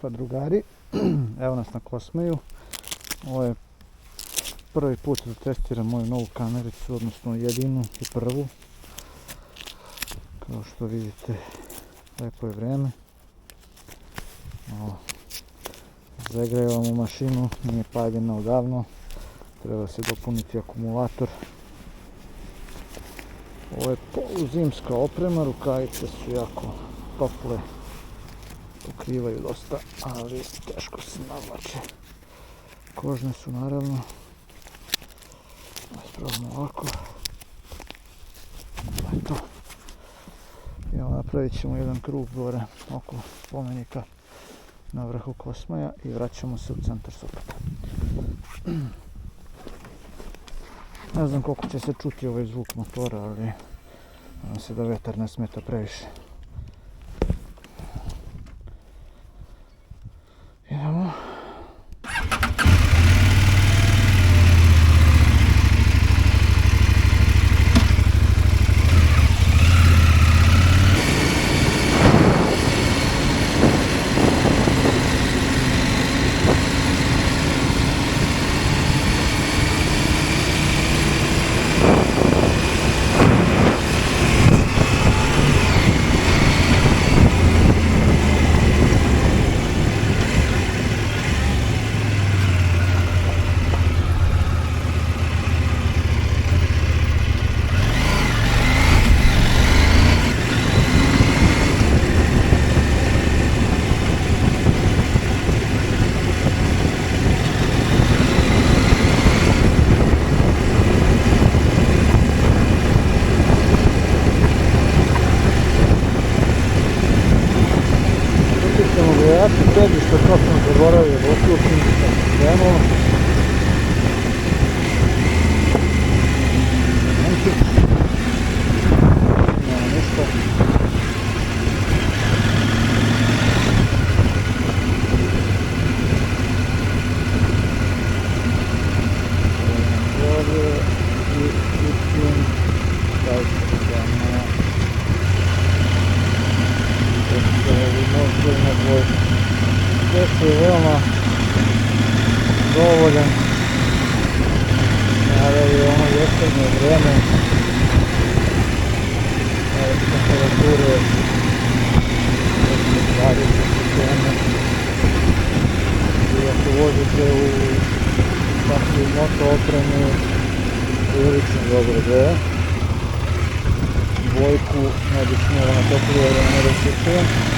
Pa drugari, evo nas na Kosmaju. Ovo je prvi put da testiram moju novu kamericu, odnosno jedinu i prvu. Kao što vidite, lepo je vreme. Zagrevamo mašinu, nije paljena odavno. Treba se dopuniti akumulator. Ovo je poluzimska oprema, rukavice su jako tople. Pokrivaju dosta, ali teško se navlače. Kožne su naravno. Ispravimo ovako. Eto. I napravit ćemo jedan krug gore oko spomenika na vrhu Kosmaja i vraćamo se u centar Sopota. Ne znam koliko će se čuti ovaj zvuk motora, ali nadam se da vetar ne smeta previše. Idemo. Ja ću sedište, to sam zaboravio da uključim demo. Nema ništa. Ovdje i uključim dajte Test je veoma dovoljan, naravno ono jesenje vreme, temperature 20 stupnjeva i ako vozite u takvu moto opremu prilično dobro greje. Dvojku ne bi smjela na toplije vreme da se čujem.